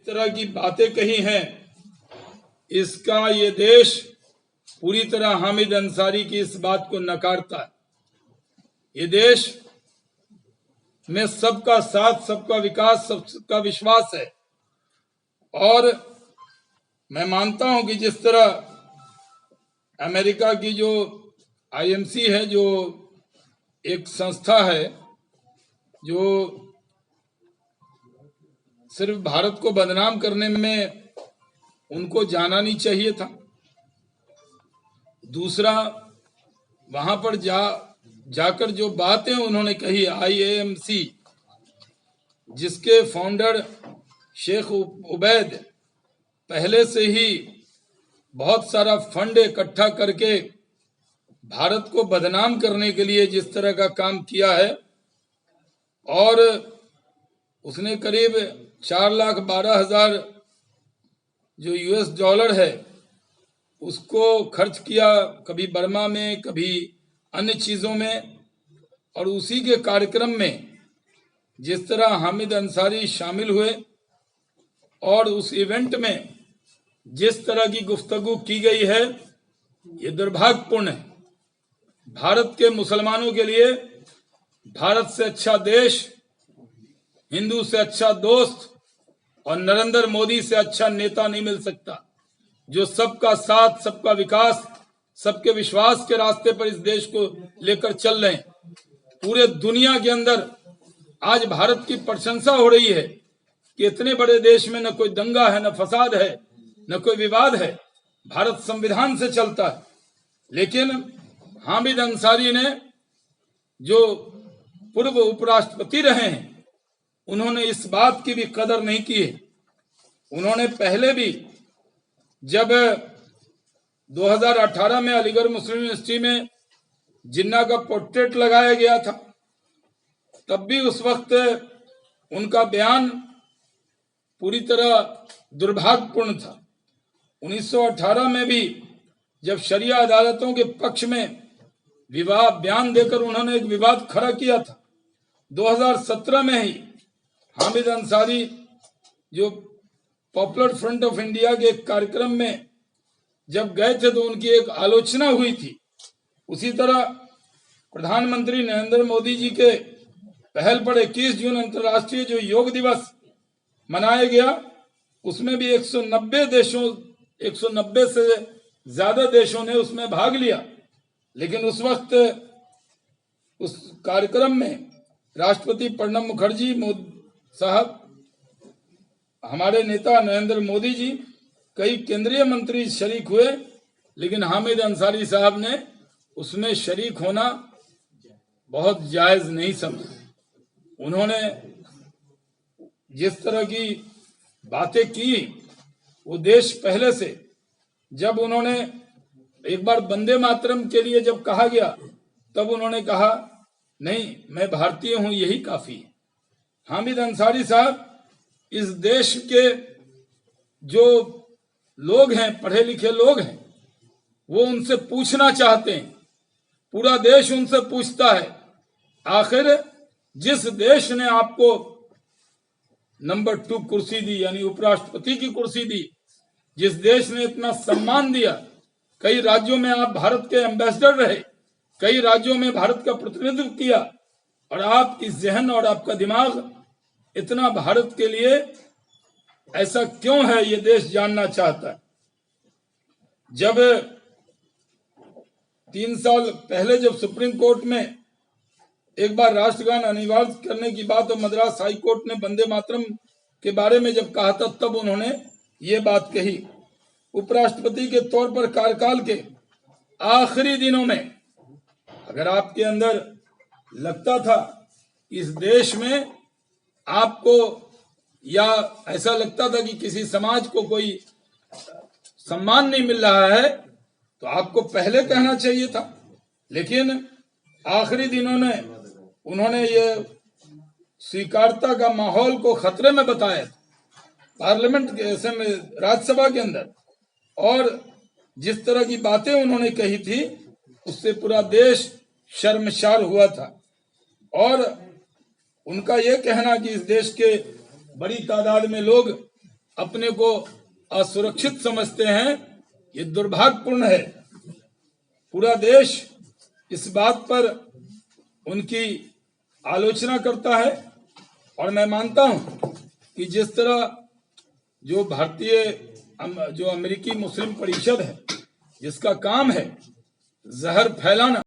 तरह की बातें कही हैं, इसका ये देश पूरी तरह हामिद अंसारी की इस बात को नकारता है। ये देश में सबका साथ, सबका विकास, सबका विश्वास है। और मैं मानता हूं कि जिस तरह अमेरिका की जो आईएमसी है, जो एक संस्था है जो सिर्फ भारत को बदनाम करने में उनको जाना नहीं चाहिए था। दूसरा, वहां पर जाकर जो बातें उन्होंने कही, आईएमसी जिसके फाउंडर शेख उबैद पहले से ही बहुत सारा फंड इकट्ठा करके भारत को बदनाम करने के लिए जिस तरह का काम किया है, और उसने करीब 4,12,000 जो यूएस डॉलर है उसको खर्च किया, कभी बर्मा में, कभी अन्य चीजों में। और उसी के कार्यक्रम में जिस तरह हामिद अंसारी शामिल हुए और उस इवेंट में जिस तरह की गुफ्तगू की गई है, ये दुर्भाग्यपूर्ण है। भारत के मुसलमानों के लिए भारत से अच्छा देश, हिंदू से अच्छा दोस्त और नरेंद्र मोदी से अच्छा नेता नहीं मिल सकता, जो सबका साथ, सबका विकास, सबके विश्वास के रास्ते पर इस देश को लेकर चल रहे हैं। पूरे दुनिया के अंदर आज भारत की प्रशंसा हो रही है कि इतने बड़े देश में न कोई दंगा है, न फसाद है, न कोई विवाद है, भारत संविधान से चलता है। लेकिन हामिद अंसारी ने, जो पूर्व उपराष्ट्रपति रहे हैं, उन्होंने इस बात की भी कदर नहीं की है। उन्होंने पहले भी जब 2018 में अलीगढ़ मुस्लिम यूनिवर्सिटी में जिन्ना का पोर्ट्रेट लगाया गया था, तब भी उस वक्त उनका बयान पूरी तरह दुर्भाग्यपूर्ण था। 1918 में भी जब शरिया अदालतों के पक्ष में बयान देकर उन्होंने एक विवाद खड़ा किया था। 2017 में ही हामिद अंसारी जो पॉपुलर फ्रंट ऑफ इंडिया के एक कार्यक्रम में जब गए थे तो उनकी एक आलोचना हुई थी। उसी तरह प्रधानमंत्री नरेंद्र मोदी जी के पहल पर 21 जून अंतर्राष्ट्रीय जो योग दिवस मनाया गया, उसमें भी 190 से ज्यादा देशों ने उसमें भाग लिया। लेकिन उस वक्त उस कार्यक्रम में राष्ट्रपति प्रणब मुखर्जी साहब, हमारे नेता नरेंद्र मोदी जी, कई केंद्रीय मंत्री शरीक हुए, लेकिन हामिद अंसारी साहब ने उसमें शरीक होना बहुत जायज नहीं समझा। उन्होंने जिस तरह की बातें की, वो देश पहले से, जब उन्होंने एक बार वंदे मातरम के लिए जब कहा गया, तब उन्होंने कहा नहीं, मैं भारतीय हूं, यही काफी है। हामिद अंसारी साहब इस देश के जो लोग हैं, पढ़े लिखे लोग हैं, वो उनसे पूछना चाहते हैं, पूरा देश उनसे पूछता है, आखिर जिस देश ने आपको नंबर 2 कुर्सी दी, यानी उपराष्ट्रपति की कुर्सी दी, जिस देश ने इतना सम्मान दिया, कई राज्यों में आप भारत के एम्बेसडर रहे, कई राज्यों में भारत का प्रतिनिधित्व किया, और आपकी जहन और आपका दिमाग इतना भारत के लिए ऐसा क्यों है, ये देश जानना चाहता है। जब 3 साल पहले जब सुप्रीम कोर्ट में एक बार राष्ट्रगान अनिवार्य करने की बात और मद्रास हाई कोर्ट ने वंदे मातरम के बारे में जब कहा था, तब उन्होंने ये बात कही। उपराष्ट्रपति के तौर पर कार्यकाल के आखिरी दिनों में अगर आपके अंदर लगता था इस देश में आपको, या ऐसा लगता था कि किसी समाज को कोई सम्मान नहीं मिल रहा है, तो आपको पहले कहना चाहिए था। लेकिन आखिरी दिनों में उन्होंने ये स्वीकारता का माहौल को खतरे में बताया पार्लियामेंट के ऐसे में, राज्यसभा के अंदर, और जिस तरह की बातें उन्होंने कही थी, उससे पूरा देश शर्मसार हुआ था। और उनका यह कहना कि इस देश के बड़ी तादाद में लोग अपने को असुरक्षित समझते हैं, ये दुर्भाग्यपूर्ण है। पूरा देश इस बात पर उनकी आलोचना करता है और मैं मानता हूं कि जिस तरह जो अमेरिकी मुस्लिम परिषद है, जिसका काम है जहर फैलाना,